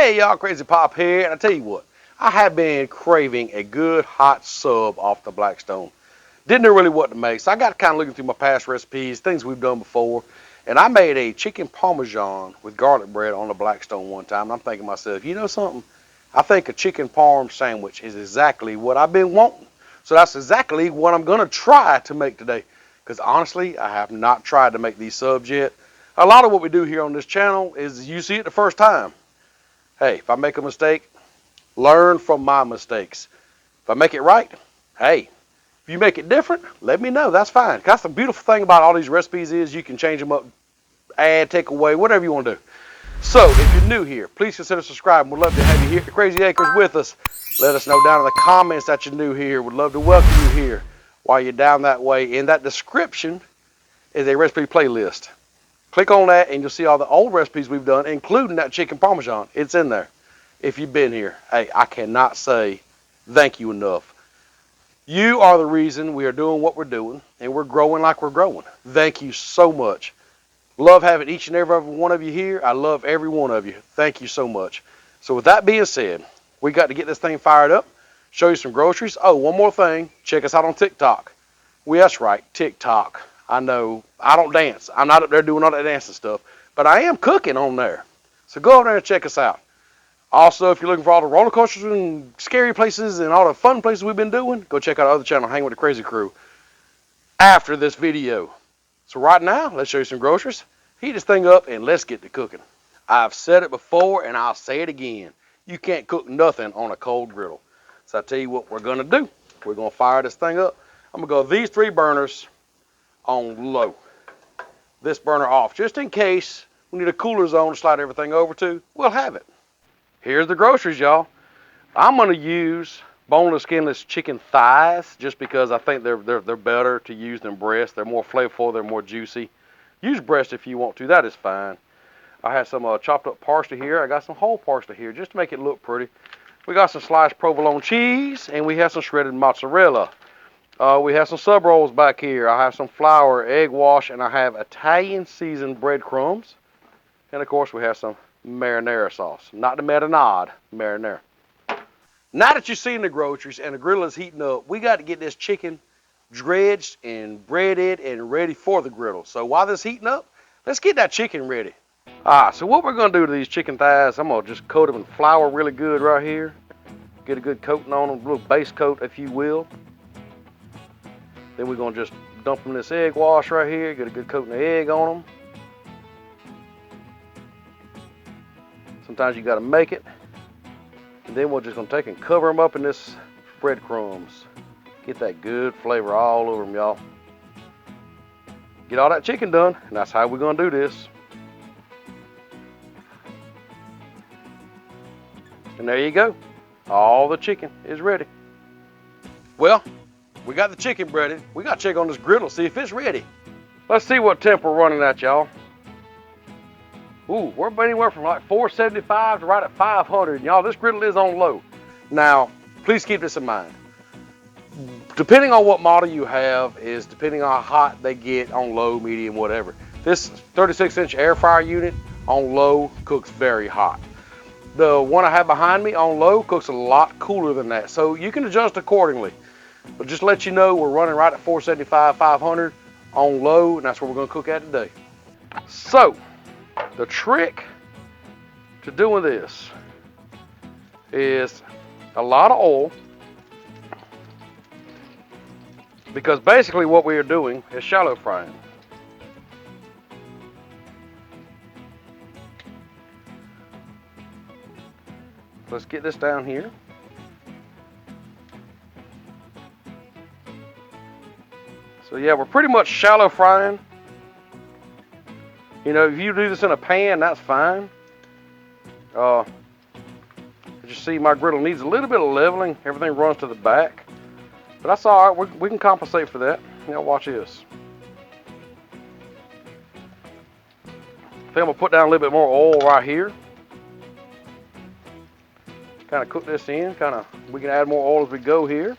Hey y'all, Crazy Pop here, and I tell you what, I have been craving a good hot sub off the Blackstone. Didn't know really what to make, so I got kind of looking through my past recipes, things we've done before, and I made a chicken parmesan with garlic bread on the Blackstone one time, and I'm thinking to myself, you know something? I think a chicken parm sandwich is exactly what I've been wanting. So that's exactly what I'm going to try to make today, because honestly, I have not tried to make these subs yet. A lot of what we do here on this channel is you see it the first time. Hey, if I make a mistake, learn from my mistakes. If I make it right, hey, if you make it different, let me know. That's fine. That's the beautiful thing about all these recipes is you can change them up, add, take away, whatever you want to do. So if you're new here, please consider subscribing. We'd love to have you here at Crazy Acres with us. Let us know down in the comments that you're new here. We'd love to welcome you here while you're down that way. In that description is a recipe playlist. Click on that and you'll see all the old recipes we've done, including that chicken parmesan. It's in there. If you've been here, hey, I cannot say thank you enough. You are the reason we are doing what we're doing, and we're growing like we're growing. Thank you so much. Love having each and every one of you here. I love every one of you. Thank you so much. So with that being said, we got to get this thing fired up, show you some groceries. Oh, one more thing. Check us out on TikTok. That's right, TikTok. I know I don't dance. I'm not up there doing all that dancing stuff, but I am cooking on there. So go over there and check us out. Also, if you're looking for all the roller coasters and scary places and all the fun places we've been doing, go check out our other channel, Hang with the Crazy Crew, after this video. So right now, let's show you some groceries. Heat this thing up and let's get to cooking. I've said it before and I'll say it again. You can't cook nothing on a cold griddle. So I tell you what we're going to do. We're going to fire this thing up. I'm going to go these 3 burners on low. This burner off, just in case we need a cooler zone to slide everything over to. We'll have it. Here's the groceries, y'all. I'm going to use boneless, skinless chicken thighs just because I think they're better to use than breast. They're more flavorful. They're more juicy. Use breast if you want to. That is fine. I have some chopped up parsley here. I got some whole parsley here just to make it look pretty. We got some sliced provolone cheese, and we have some shredded mozzarella. We have some sub rolls back here. I have some flour, egg wash, and I have Italian seasoned breadcrumbs. And of course, we have some marinara sauce. Not the marinade, marinara. Now that you've seen the groceries and the griddle is heating up, we got to get this chicken dredged and breaded and ready for the griddle. So while this is heating up, let's get that chicken ready. Alright, so what we're going to do to these chicken thighs, I'm going to just coat them in flour really good right here. Get a good coating on them, a little base coat if you will. Then we're going to just dump them in this egg wash right here, get a good coating of egg on them. Sometimes you got to make it. And then we're just going to take and cover them up in this breadcrumbs. Get that good flavor all over them, y'all. Get all that chicken done, and that's how we're going to do this. And there you go. All the chicken is ready. Well, we got the chicken breaded. We got to check on this griddle, see if it's ready. Let's see what temp we're running at, y'all. Ooh, we're anywhere from like 475 to right at 500. Y'all, this griddle is on low. Now, please keep this in mind. Depending on what model you have is depending on how hot they get on low, medium, whatever. This 36-inch air fryer unit on low cooks very hot. The one I have behind me on low cooks a lot cooler than that. So you can adjust accordingly. But just to let you know, we're running right at 475, 500 on low, and that's what we're going to cook at today. So, the trick to doing this is a lot of oil, because basically what we are doing is shallow frying. Let's get this down here. So yeah, we're pretty much shallow frying. You know, if you do this in a pan, that's fine. As you see, my griddle needs a little bit of leveling. Everything runs to the back. But that's all right. We can compensate for that. You know, watch this. I think I'm going to put down a little bit more oil right here. Kind of cook this in. We can add more oil as we go here.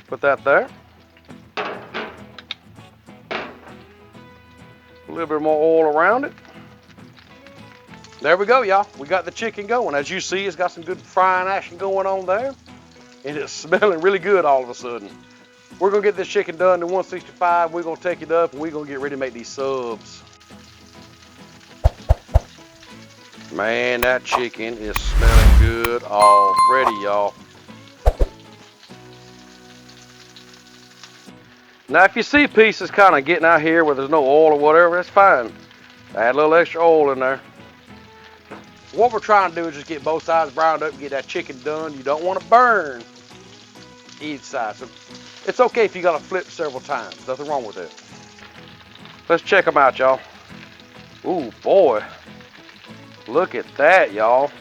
Put that there. A little bit more oil around it. There we go, y'all. We got the chicken going. As you see, it's got some good frying action going on there. And it's smelling really good all of a sudden. We're gonna get this chicken done to 165. We're gonna take it up and we're gonna get ready to make these subs. Man, that chicken is smelling good already, y'all. Now, if you see pieces kind of getting out here where there's no oil or whatever, that's fine. Add a little extra oil in there. What we're trying to do is just get both sides browned up and get that chicken done. You don't want to burn each side. So it's okay if you got to flip several times. Nothing wrong with it. Let's check them out, y'all. Ooh, boy. Look at that, y'all.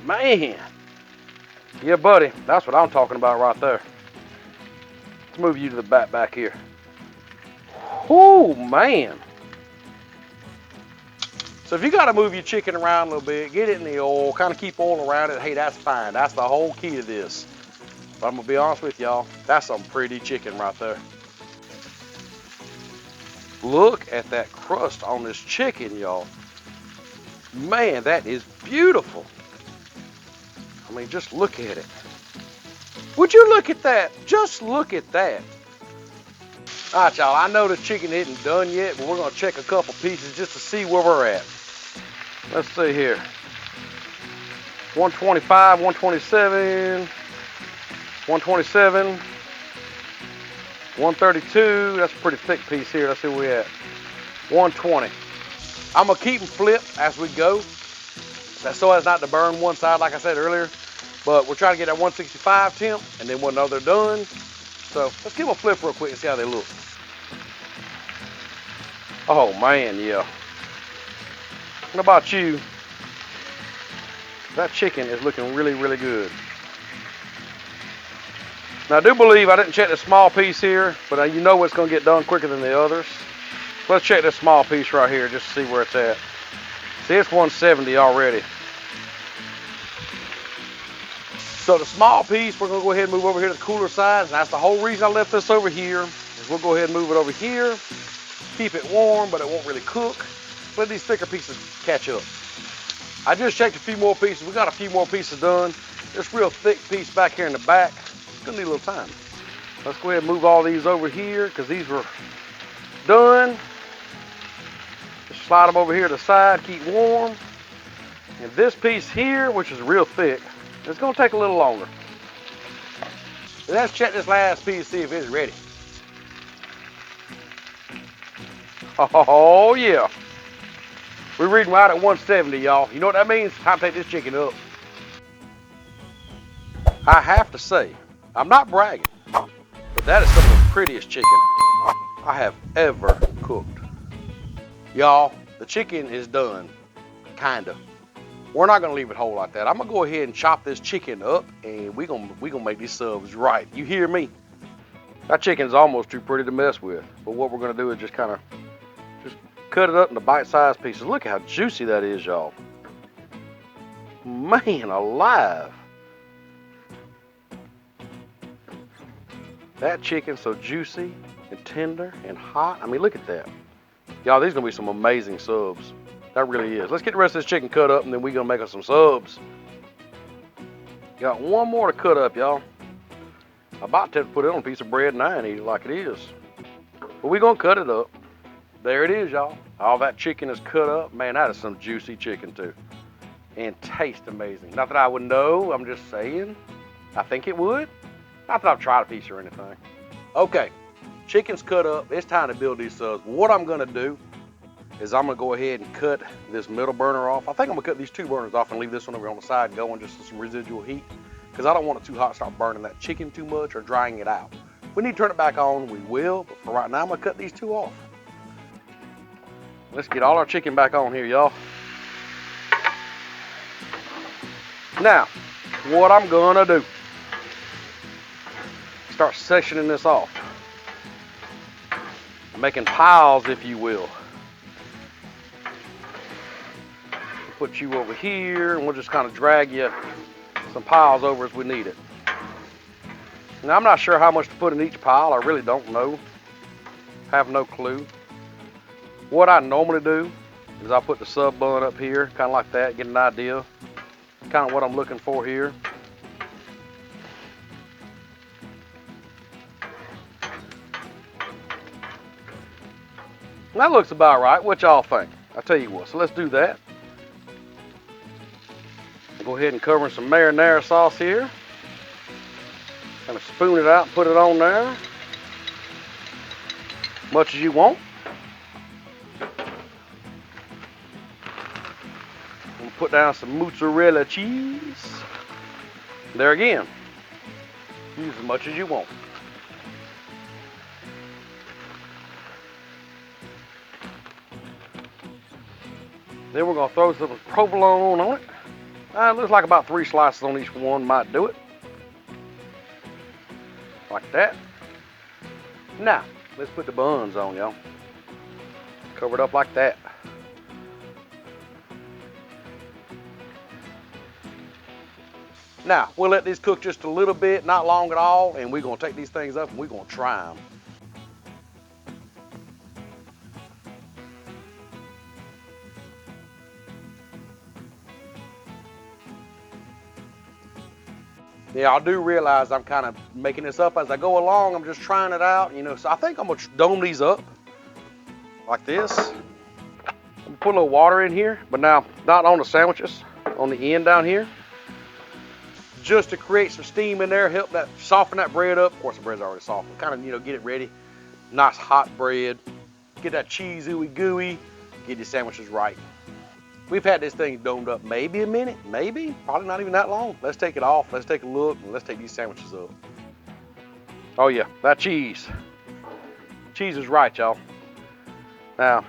Man. Yeah, buddy. That's what I'm talking about right there. Let's move you to the back here. Oh, man. So if you got to move your chicken around a little bit, get it in the oil, kind of keep oil around it, hey, that's fine. That's the whole key to this. But I'm going to be honest with y'all, that's some pretty chicken right there. Look at that crust on this chicken, y'all. Man, that is beautiful. I mean, just look at it. Would you look at that? Just look at that. All right, y'all, I know the chicken isn't done yet, but we're going to check a couple pieces just to see where we're at. Let's see here. 125, 127, 127, 132. That's a pretty thick piece here. Let's see where we're at. 120. I'm going to keep them flipped as we go. That's so as not to burn one side, like I said earlier. But we're trying to get that 165 temp, and then we'll know they're done. So let's give them a flip real quick and see how they look. Oh, man, yeah. What about you? That chicken is looking really, really good. Now, I do believe I didn't check the small piece here, but you know it's going to get done quicker than the others. Let's check this small piece right here just to see where it's at. See, it's 170 already. So the small piece, we're going to go ahead and move over here to the cooler side. And that's the whole reason I left this over here. Is we'll go ahead and move it over here. Keep it warm, but it won't really cook. Let these thicker pieces catch up. I just checked a few more pieces. We got a few more pieces done. This real thick piece back here in the back, it's gonna need a little time. Let's go ahead and move all these over here because these were done. Just slide them over here to the side, keep warm. And this piece here, which is real thick, it's gonna take a little longer. Let's check this last piece, see if it's ready. Oh yeah. We're reading right at 170, y'all. You know what that means? Time to take this chicken up. I have to say, I'm not bragging, but that is some of the prettiest chicken I have ever cooked. Y'all, the chicken is done, kinda. We're not gonna leave it whole like that. I'm gonna go ahead and chop this chicken up, and we gonna make these subs right. You hear me? That chicken's almost too pretty to mess with. But what we're gonna do is just kind of cut it up into bite-sized pieces. Look how juicy that is, y'all. Man alive. That chicken's so juicy and tender and hot. I mean, look at that. Y'all, these are gonna be some amazing subs. That really is. Let's get the rest of this chicken cut up and then we're gonna make us some subs. Got one more to cut up, y'all. I'm about to put it on a piece of bread and I ain't eat it like it is. But we're gonna cut it up. There it is, y'all. All that chicken is cut up. Man, that is some juicy chicken too. And tastes amazing. Not that I would know, I'm just saying. I think it would. Not that I've tried a piece or anything. Okay, chicken's cut up. It's time to build these subs. What I'm gonna do is I'm gonna go ahead and cut this middle burner off. I think I'm gonna cut these two burners off and leave this one over on the side going just with some residual heat because I don't want it too hot to start burning that chicken too much or drying it out. If we need to turn it back on, we will, but for right now, I'm gonna cut these two off. Let's get all our chicken back on here, y'all. Now, what I'm gonna do, start sectioning this off. Making piles, if you will. Put you over here, and we'll just kind of drag you some piles over as we need it. Now, I'm not sure how much to put in each pile. I really don't know. Have no clue. What I normally do is I put the sub bun up here, kind of like that, get an idea, kind of what I'm looking for here. That looks about right. What y'all think? I'll tell you what, so let's do that. Go ahead and cover in some marinara sauce here. Kind of spoon it out and put it on there. Much as you want. We'll put down some mozzarella cheese. There again. Use as much as you want. Then we're going to throw some provolone on it. It looks like about 3 slices on each one might do it. Like that. Now, let's put the buns on, y'all. Cover it up like that. Now, we'll let these cook just a little bit, not long at all, and we're going to take these things up and we're going to try them. Yeah, I do realize I'm kind of making this up as I go along. I'm just trying it out, you know. So I think I'm going to dome these up like this. I'm going to put a little water in here, but now not on the sandwiches, on the end down here. Just to create some steam in there, help that soften that bread up. Of course, the bread's already soft. Kind of, you know, get it ready. Nice hot bread. Get that cheese ooey gooey. Get your sandwiches right. We've had this thing domed up maybe a minute, maybe, probably not even that long. Let's take it off, let's take a look, and let's take these sandwiches up. Oh yeah, that cheese. Cheese is right, y'all. Now,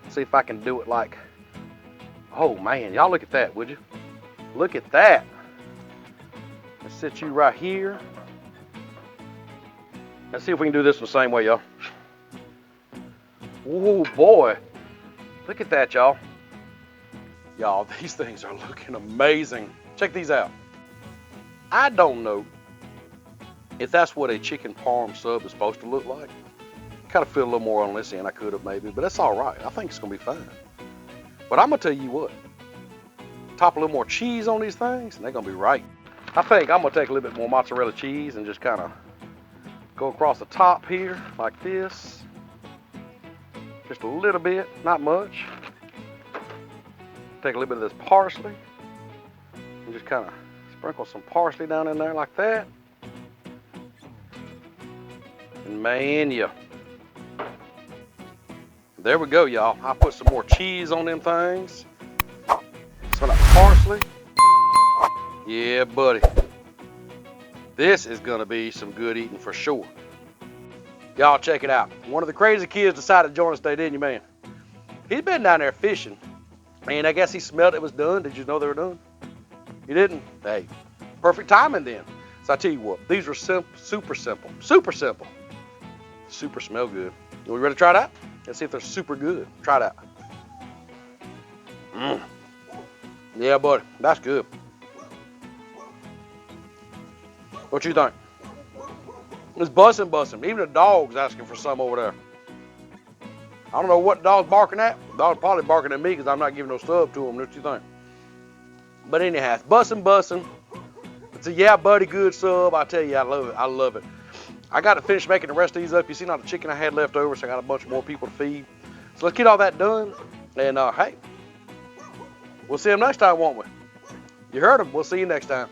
let's see if I can do it like, oh man, y'all look at that, would you? Look at that. Let's sit you right here. Let's see if we can do this the same way, y'all. Oh boy, look at that, y'all. Y'all, these things are looking amazing. Check these out. I don't know if that's what a chicken parm sub is supposed to look like. Kind of feel a little more on this end. I could have maybe, but that's all right. I think it's gonna be fine. But I'm gonna tell you what. Top a little more cheese on these things, and they're gonna be right. I think I'm gonna take a little bit more mozzarella cheese and just kind of go across the top here like this. Just a little bit, not much. Take a little bit of this parsley and just kind of sprinkle some parsley down in there like that. And man, yeah. There we go, y'all. I put some more cheese on them things. Some of that parsley. Yeah, buddy. This is gonna be some good eating for sure. Y'all check it out. One of the crazy kids decided to join us today, didn't you, man? He's been down there fishing. And I guess he smelled it was done. Did you know they were done? You didn't? Hey, perfect timing then. So I tell you what, these are super simple. Super simple. Super smell good. You ready to try it out? Let's see if they're super good. Try it out. Yeah, buddy, that's good. What you think? It's busting. Even the dog's asking for some over there. I don't know what the dog's barking at. The dog's probably barking at me because I'm not giving no sub to him. What you think? But anyhow, it's busting. It's a yeah, buddy, good sub. I tell you, I love it. I got to finish making the rest of these up. You seen all the chicken I had left over, so I got a bunch more people to feed. So let's get all that done. And hey, we'll see them next time, won't we? You heard them. We'll see you next time.